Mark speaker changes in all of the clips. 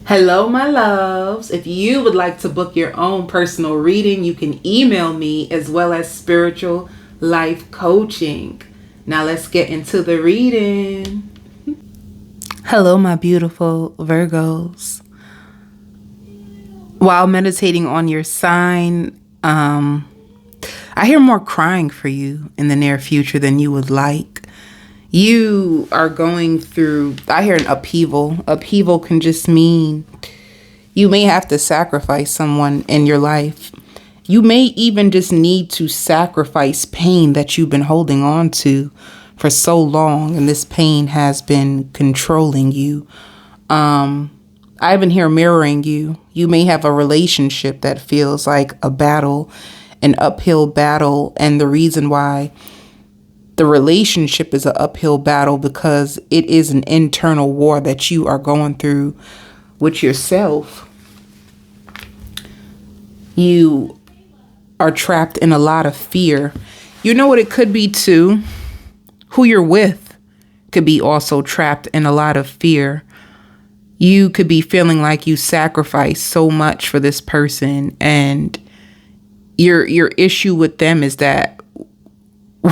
Speaker 1: Hello, my loves. If you would like to book your own personal reading, you can email me as well as spiritual life coaching. Now let's get into the reading. Hello, my beautiful Virgos. While meditating on your sign, I hear more crying for you in the near future than you would like. You are going through, I hear an upheaval. Upheaval can just mean you may have to sacrifice someone in your life. You may even just need to sacrifice pain that you've been holding on to for so long, and this pain has been controlling you. I even hear mirroring you. You may have a relationship that feels like a battle, an uphill battle, and the reason why the relationship is an uphill battle because it is an internal war that you are going through with yourself. You are trapped in a lot of fear. You know what it could be too? Who you're with could be also trapped in a lot of fear. You could be feeling like you sacrificed so much for this person, and your issue with them is that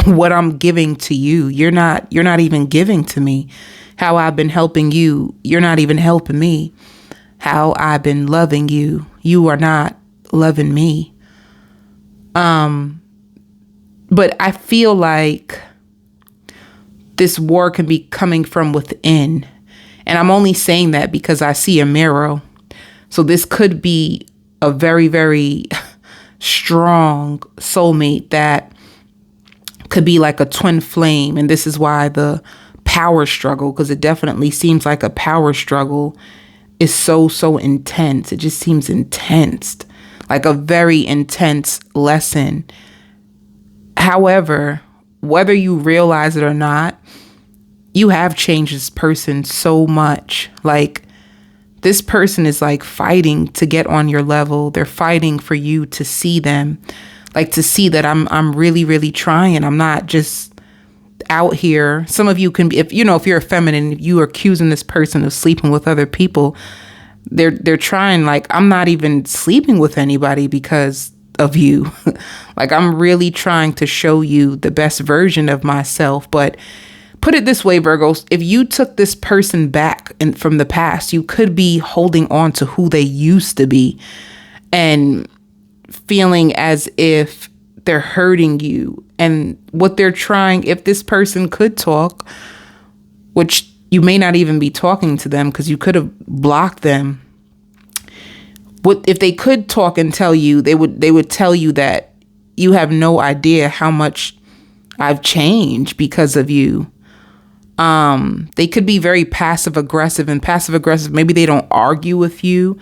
Speaker 1: what I'm giving to you, you're not even giving to me. How I've been helping you, you're not even helping me. How I've been loving you, you are not loving me. But I feel like this war can be coming from within. And I'm only saying that because I see a mirror. So this could be a very, very strong soulmate that could be like a twin flame. And this is why the power struggle, because it definitely seems like a power struggle, is so intense. It just seems intense, like a very intense lesson. However, whether you realize it or not, you have changed this person so much. Like, this person is like fighting to get on your level. They're fighting for you to see them. Like, to see that I'm really trying. I'm not just out here. Some of you can be, if you're a feminine, you are accusing this person of sleeping with other people. They're trying, like, I'm not even sleeping with anybody because of you. Like, I'm really trying to show you the best version of myself. But put it this way, Virgos, if you took this person back from the past, you could be holding on to who they used to be and feeling as if they're hurting you. And what they're trying, if this person could talk, which you may not even be talking to them because you could have blocked them. If they could talk and tell you, they would tell you that you have no idea how much I've changed because of you. They could be very passive aggressive, maybe they don't argue with you.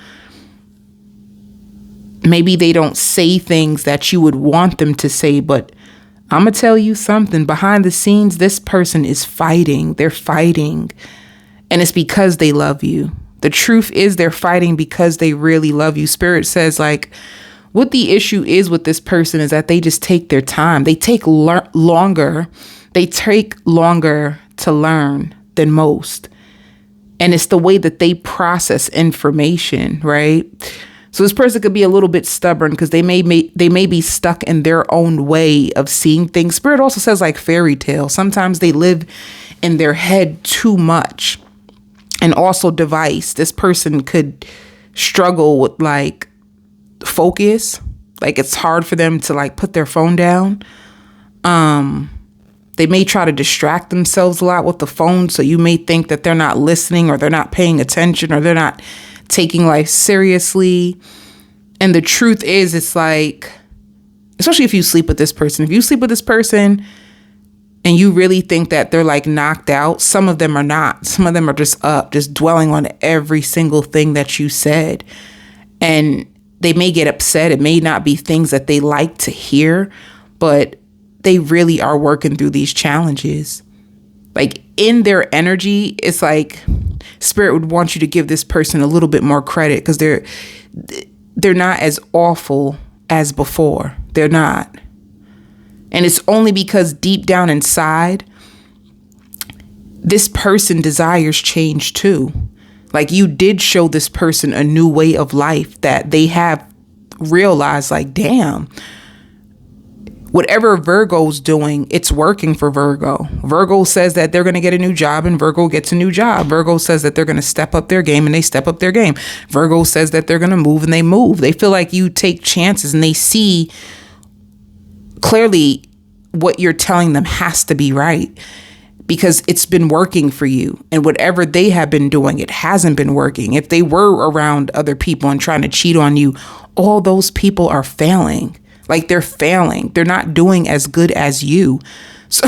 Speaker 1: Maybe they don't say things that you would want them to say, but I'm going to tell you something. Behind the scenes, this person is fighting. They're fighting. And it's because they love you. The truth is they're fighting because they really love you. Spirit says, like, what the issue is with this person is that they just take their time. They take longer. They take longer to learn than most. And it's the way that they process information, right? So this person could be a little bit stubborn because they may be stuck in their own way of seeing things. Spirit also says, like, fairy tale. Sometimes they live in their head too much. And also device. This person could struggle with, like, focus. Like, it's hard for them to, like, put their phone down. They may try to distract themselves a lot with the phone. So you may think that they're not listening, or they're not paying attention, or they're not taking life seriously. And the truth is, it's like, especially if you sleep with this person, and you really think that they're, like, knocked out, some of them are not. Some of them are just up, just dwelling on every single thing that you said. And they may get upset. It may not be things that they like to hear, but they really are working through these challenges. Like, in their energy, it's like Spirit would want you to give this person a little bit more credit because they're not as awful as before. They're not. And it's only because deep down inside, this person desires change too. Like, you did show this person a new way of life that they have realized, like, damn, whatever Virgo's doing, it's working for Virgo. Virgo says that they're going to get a new job, and Virgo gets a new job. Virgo says that they're going to step up their game, and they step up their game. Virgo says that they're going to move, and they move. They feel like you take chances, and they see clearly what you're telling them has to be right, because it's been working for you. And whatever they have been doing, it hasn't been working. If they were around other people and trying to cheat on you, all those people are failing. Like, they're failing. They're not doing as good as you. So,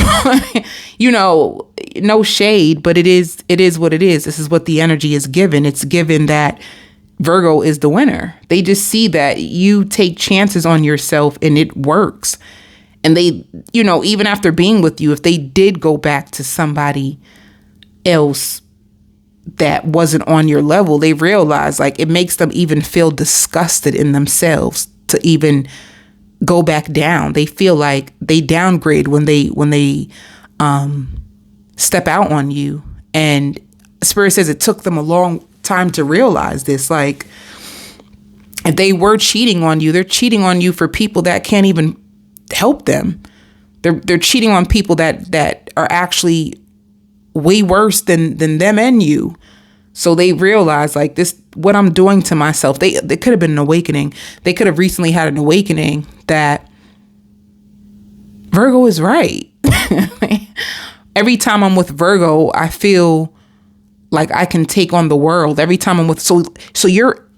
Speaker 1: no shade, but it is what it is. This is what the energy is given. It's given that Virgo is the winner. They just see that you take chances on yourself and it works. And they, even after being with you, if they did go back to somebody else that wasn't on your level, they realize, like, it makes them even feel disgusted in themselves to even go back down. They feel like they downgrade when they step out on you. And Spirit says it took them a long time to realize this. Like, if they were cheating on you, they're cheating on you for people that can't even help them. They're cheating on people that are actually way worse than them and you. So they realize, like, this, what I'm doing to myself, they could have been an awakening. They could have recently had an awakening that Virgo is right. Every time I'm with Virgo, I feel like I can take on the world. Every time I'm with, so your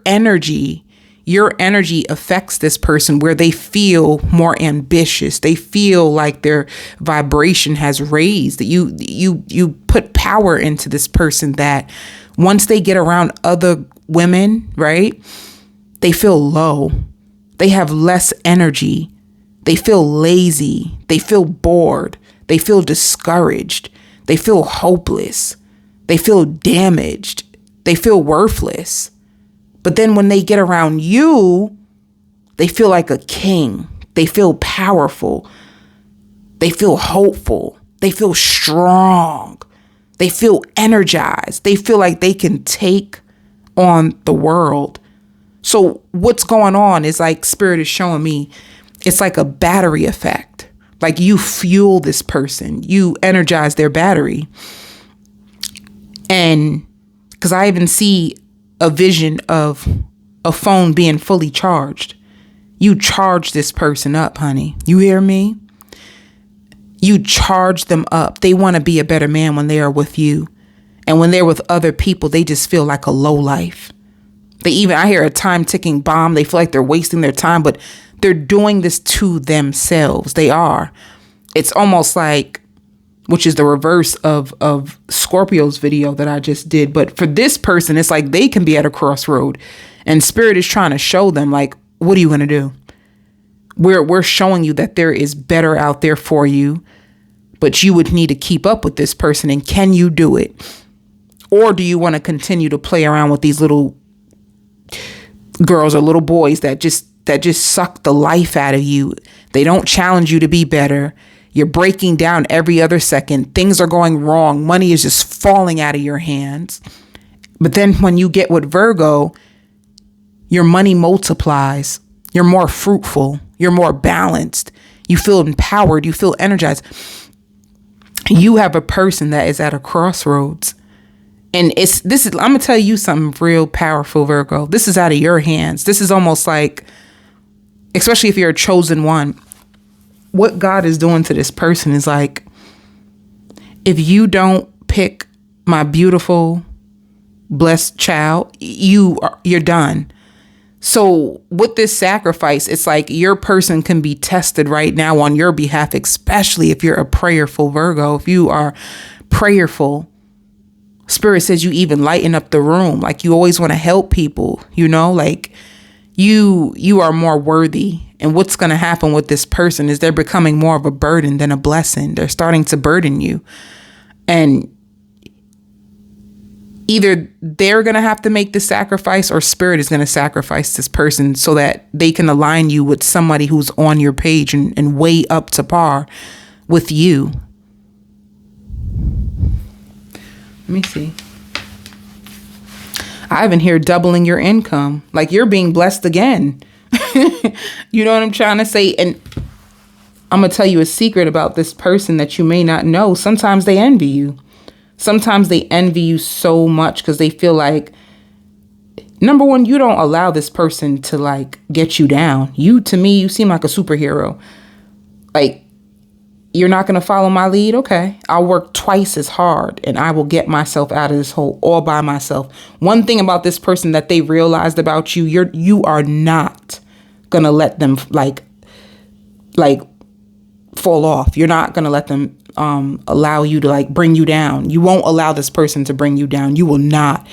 Speaker 1: energy affects this person where they feel more ambitious. They feel like their vibration has raised. That you put power into this person that once they get around other women, right, they feel low. They have less energy. They feel lazy. They feel bored. They feel discouraged. They feel hopeless. They feel damaged. They feel worthless. But then when they get around you, they feel like a king. They feel powerful. They feel hopeful. They feel strong. They feel energized. They feel like they can take on the world. So what's going on is, like, Spirit is showing me, it's like a battery effect. Like, you fuel this person. You energize their battery. And because I even see a vision of a phone being fully charged. You charge this person up, honey. You hear me? You charge them up. They want to be a better man when they are with you. And when they're with other people, they just feel like a low life. I hear a time ticking bomb. They feel like they're wasting their time, but they're doing this to themselves. They are. It's almost like, which is the reverse of Scorpio's video that I just did. But for this person, it's like they can be at a crossroad, and Spirit is trying to show them, like, what are you going to do? We're showing you that there is better out there for you, but you would need to keep up with this person. And can you do it? Or do you want to continue to play around with these little girls or little boys that just suck the life out of you? They don't challenge you to be better. You're breaking down every other second. Things are going wrong. Money is just falling out of your hands. But then when you get with Virgo, your money multiplies. You're more fruitful. You're more balanced. You feel empowered. You feel energized. You have a person that is at a crossroads. And I'm going to tell you something real powerful, Virgo. This is out of your hands. This is almost like, especially if you're a chosen one, what God is doing to this person is like, if you don't pick my beautiful, blessed child, you're done. So with this sacrifice, it's like your person can be tested right now on your behalf, especially if you're a prayerful Virgo. If you are prayerful, Spirit says you even lighten up the room. Like, you always want to help people, like you are more worthy. And what's going to happen with this person is they're becoming more of a burden than a blessing. They're starting to burden you. And either they're going to have to make the sacrifice, or Spirit is going to sacrifice this person so that they can align you with somebody who's on your page and way up to par with you. Let me see. I even hear doubling your income. Like you're being blessed again. You know what I'm trying to say? And I'm going to tell you a secret about this person that you may not know. Sometimes they envy you. Sometimes they envy you so much because they feel like, number one, you don't allow this person to like get you down. To me, you seem like a superhero. Like, you're not going to follow my lead? Okay. I'll work twice as hard and I will get myself out of this hole all by myself. One thing about this person that they realized about you, you are not going to let them like fall off. You're not going to let them allow you to like bring you down. You won't allow this person to bring you down. You will not.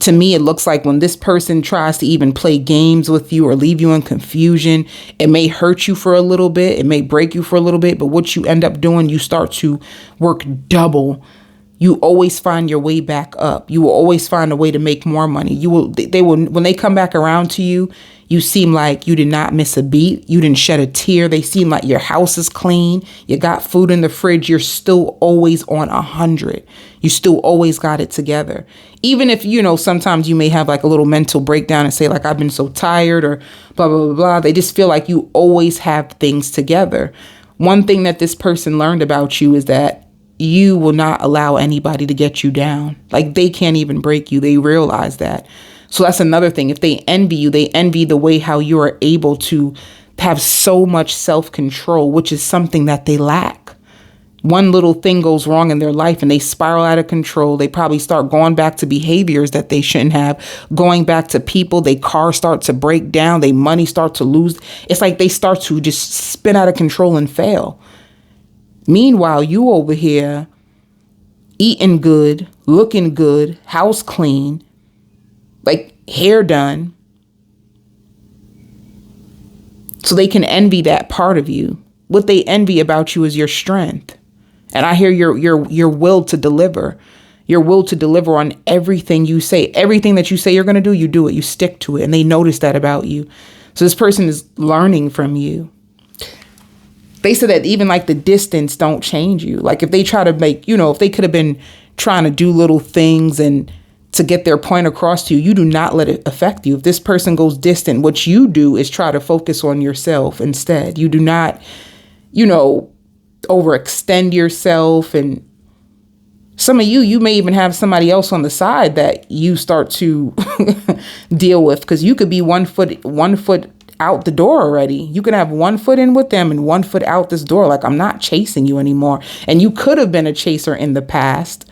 Speaker 1: To me, it looks like when this person tries to even play games with you or leave you in confusion, it may hurt you for a little bit. It may break you for a little bit. But what you end up doing, you start to work double. You always find your way back up. You will always find a way to make more money. They will, when they come back around to you, you seem like you did not miss a beat. You didn't shed a tear. They seem like your house is clean. You got food in the fridge. You're still always on 100. You still always got it together. Even if, sometimes you may have like a little mental breakdown and say like, I've been so tired or blah, blah, blah, blah. They just feel like you always have things together. One thing that this person learned about you is that you will not allow anybody to get you down. Like they can't even break you. They realize that. So that's another thing. If they envy you, they envy the way how you are able to have so much self-control, which is something that they lack. One little thing goes wrong in their life and they spiral out of control. They probably start going back to behaviors that they shouldn't have, going back to people. Their car starts to break down. Their money starts to lose. It's like they start to just spin out of control and fail. Meanwhile, you over here eating good, looking good, house clean, like hair done. So they can envy that part of you. What they envy about you is your strength. And I hear your will to deliver. Your will to deliver on everything you say. Everything that you say you're going to do, you do it. You stick to it. And they notice that about you. So this person is learning from you. They said that even like the distance don't change you. Like if they try to make, if they could have been trying to do little things and to get their point across to you, you do not let it affect you. If this person goes distant, what you do is try to focus on yourself instead. You do not, overextend yourself. And some of you may even have somebody else on the side that you start to deal with, because you could be one foot out the door already. You can have 1 foot in with them and 1 foot out this door. Like, I'm not chasing you anymore. And you could have been a chaser in the past,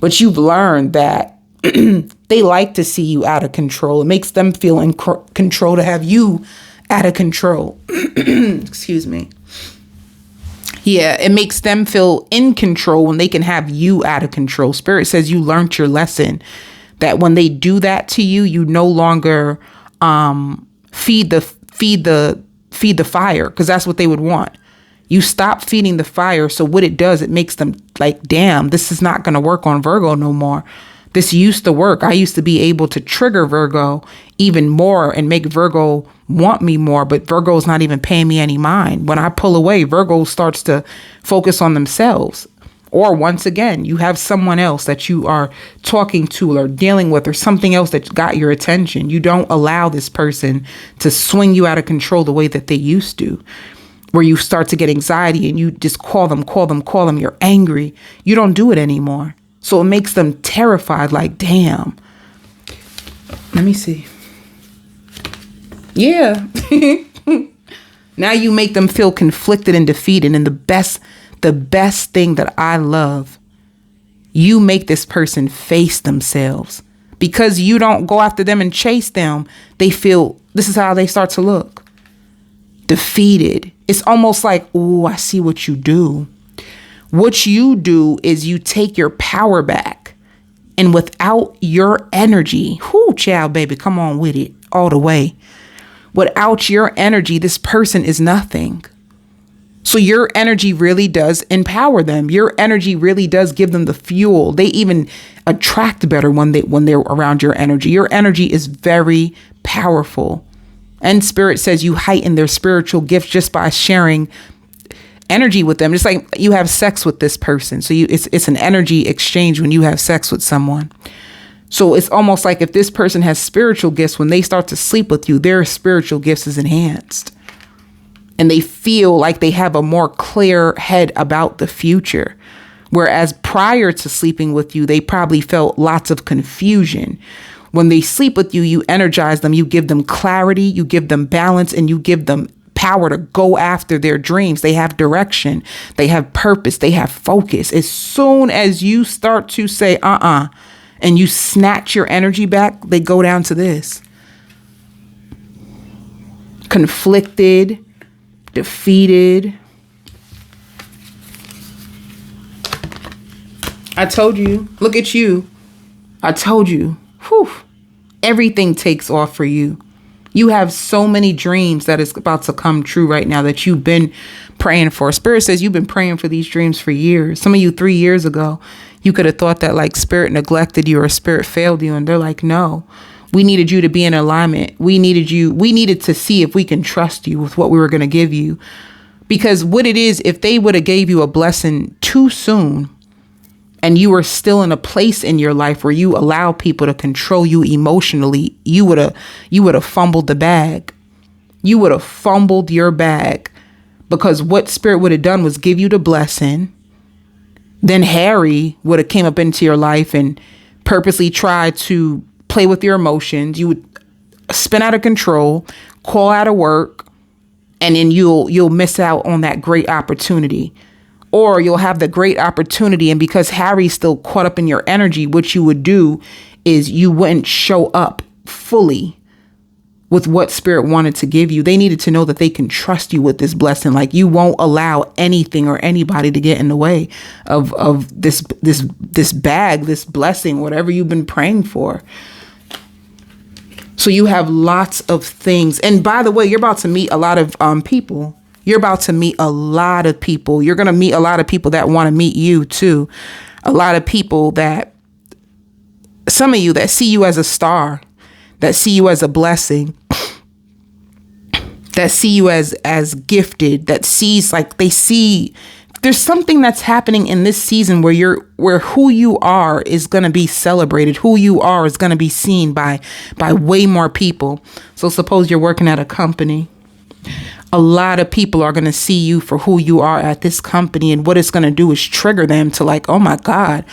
Speaker 1: but you've learned that they like to see you out of control. It makes them feel in control to have you out of control. Excuse me. Yeah, it makes them feel in control when they can have you out of control. Spirit says you learned your lesson, that when they do that to you, you no longer feed the fire, because that's what they would want. You stop feeding the fire. So what it does, it makes them like, damn, this is not going to work on Virgo no more. This used to work. I used to be able to trigger Virgo even more and make Virgo want me more, but Virgo is not even paying me any mind. When I pull away, Virgo starts to focus on themselves. Or once again, you have someone else that you are talking to or dealing with, or something else that got your attention. You don't allow this person to swing you out of control the way that they used to, where you start to get anxiety and you just call them. You're angry. You don't do it anymore. So it makes them terrified, like, damn. Let me see. Yeah. Now you make them feel conflicted and defeated. And the best thing that I love, you make this person face themselves. Because you don't go after them and chase them, they feel, this is how they start to look. Defeated. It's almost like, oh, I see what you do. What you do is you take your power back, and without your energy, child, baby, come on with it all the way. Without your energy, this person is nothing. So your energy really does empower them. Your energy really does give them the fuel. They even attract better when they're around your energy. Your energy is very powerful. And Spirit says you heighten their spiritual gifts just by sharing energy with them. It's like you have sex with this person. So it's an energy exchange when you have sex with someone. So it's almost like if this person has spiritual gifts, when they start to sleep with you, their spiritual gifts is enhanced. And they feel like they have a more clear head about the future. Whereas prior to sleeping with you, they probably felt lots of confusion. When they sleep with you, you energize them, you give them clarity, you give them balance, and you give them power to go after their dreams. They have direction, they have purpose, they have focus. As soon as you start to say, and you snatch your energy back, they go down to this. Conflicted, defeated. I told you, look at you. I told you, everything takes off for you. You have so many dreams that is about to come true right now that you've been praying for. Spirit says you've been praying for these dreams for years. Some of you 3 years ago, you could have thought that like Spirit neglected you or Spirit failed you. And they're like, no, we needed you to be in alignment. We needed to see if we can trust you with what we were going to give you. Because what it is, if they would have gave you a blessing too soon, and you were still in a place in your life where you allow people to control you emotionally, you would have fumbled the bag. You would have fumbled your bag, because what Spirit would have done was give you the blessing. Then Harry would have came up into your life and purposely tried to play with your emotions. You would spin out of control, call out of work, and then you'll miss out on that great opportunity. Or you'll have the great opportunity, and because Harry's still caught up in your energy, what you would do is you wouldn't show up fully with what Spirit wanted to give you. They needed to know that they can trust you with this blessing. Like, you won't allow anything or anybody to get in the way of this bag, this blessing, whatever you've been praying for. So you have lots of things. And by the way, you're about to meet a lot of people. You're about to meet a lot of people. You're going to meet a lot of people that want to meet you too. A lot of people that, some of you that see you as a star, that see you as a blessing, that see you as gifted, that sees, like, they see there's something that's happening in this season where who you are is going to be celebrated. Who you are is going to be seen by way more people. So suppose you're working at a company. A lot of people are going to see you for who you are at this company, and what it's going to do is trigger them to like, oh my God,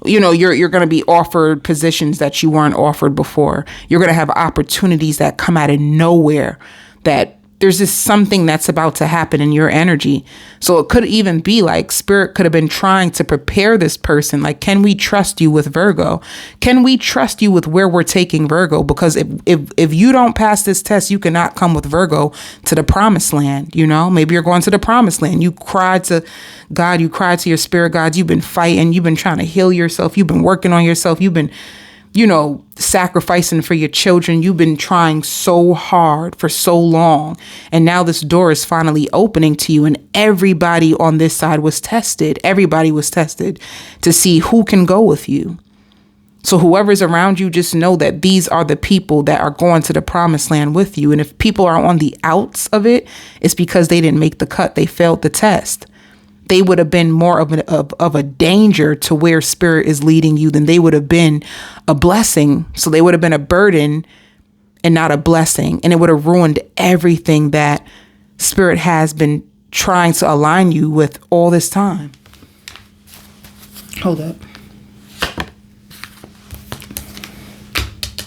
Speaker 1: you know, you're going to be offered positions that you weren't offered before. You're going to have opportunities that come out of nowhere, that there's just something that's about to happen in your energy. So it could even be like Spirit could have been trying to prepare this person. Like, can we trust you with Virgo? Can we trust you with where we're taking Virgo? Because if you don't pass this test, you cannot come with Virgo to the promised land. You know, maybe you're going to the promised land. You cried to God. You cried to your spirit guides. You've been fighting. You've been trying to heal yourself. You've been working on yourself. You've been, you know, sacrificing for your children. You've been trying so hard for so long. And now this door is finally opening to you. And everybody on this side was tested. Everybody was tested to see who can go with you. So whoever's around you, just know that these are the people that are going to the promised land with you. And if people are on the outs of it, it's because they didn't make the cut. They failed the test. They would have been more of a danger to where Spirit is leading you than they would have been a blessing. So they would have been a burden and not a blessing. And it would have ruined everything that Spirit has been trying to align you with all this time. Hold up.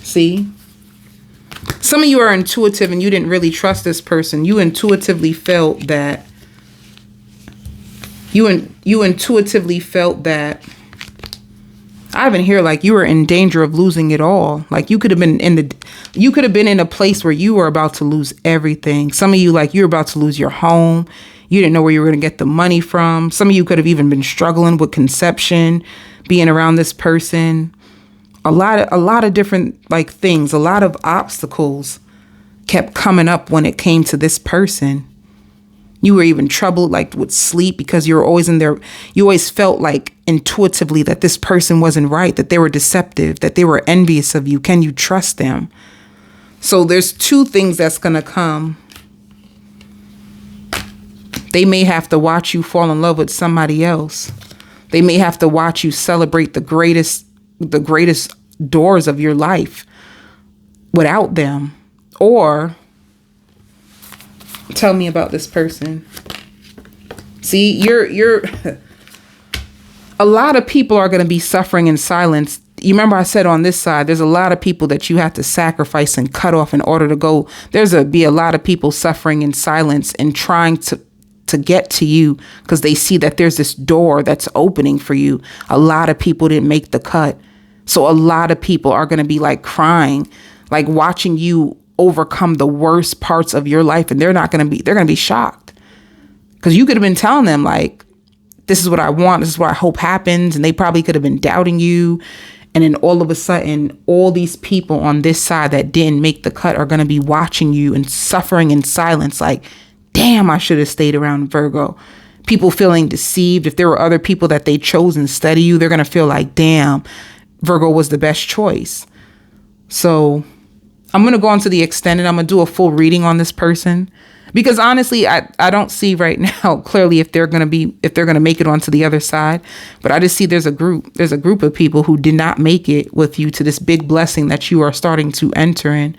Speaker 1: See? Some of you are intuitive and you didn't really trust this person. You intuitively felt that You intuitively felt that, I even hear like you were in danger of losing it all. Like you could have been in a place where you were about to lose everything. Some of you, like, you were about to lose your home. You didn't know where you were going to get the money from. Some of you could have even been struggling with conception, being around this person. A lot of different like things, a lot of obstacles kept coming up when it came to this person. You were even troubled like with sleep because you were always in there. You always felt like intuitively that this person wasn't right, that they were deceptive, that they were envious of you. Can you trust them? So there's two things that's going to come. They may have to watch you fall in love with somebody else. They may have to watch you celebrate the greatest doors of your life without them. Or tell me about this person. See, you're a lot of people are going to be suffering in silence. You remember I said on this side, there's a lot of people that you have to sacrifice and cut off in order to go. Be a lot of people suffering in silence and trying to get to you because they see that there's this door that's opening for you. A lot of people didn't make the cut. So a lot of people are going to be like crying, like watching you overcome the worst parts of your life. And they're going to be shocked because you could have been telling them like, this is what I want. This is what I hope happens. And they probably could have been doubting you. And then all of a sudden, all these people on this side that didn't make the cut are going to be watching you and suffering in silence. Like, damn, I should have stayed around Virgo. People feeling deceived. If there were other people that they chose instead of you, they're going to feel like, damn, Virgo was the best choice. So I'm going to go on to the extended. I'm going to do a full reading on this person. Because honestly, I don't see right now clearly if they're going to make it onto the other side. But I just see there's a group of people who did not make it with you to this big blessing that you are starting to enter in.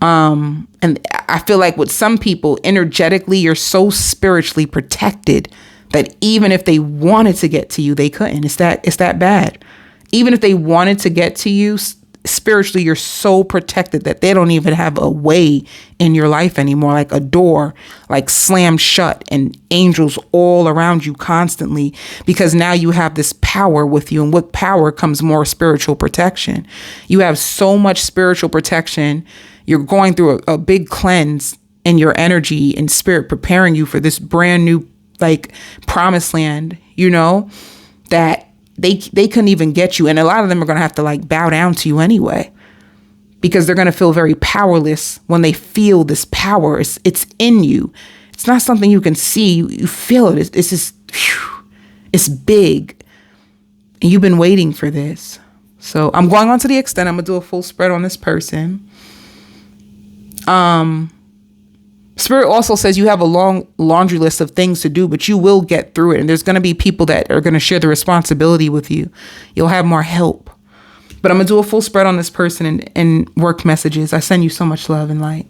Speaker 1: And I feel like with some people, energetically, you're so spiritually protected that even if they wanted to get to you, they couldn't. It's that bad. Even if they wanted to get to you, spiritually, you're so protected that they don't even have a way in your life anymore, like a door, like slammed shut and angels all around you constantly, because now you have this power with you. And with power comes more spiritual protection. You have so much spiritual protection. You're going through a big cleanse in your energy and spirit, preparing you for this brand new, like, promised land, that they couldn't even get you. And a lot of them are going to have to like bow down to you anyway, because they're going to feel very powerless when they feel this power. It's in you. It's not something you can see. You feel it. It's just, it's big. And you've been waiting for this. So I'm going on to the extent. I'm going to do a full spread on this person. Spirit also says you have a long laundry list of things to do, but you will get through it. And there's going to be people that are going to share the responsibility with you. You'll have more help. But I'm going to do a full spread on this person and work messages. I send you so much love and light.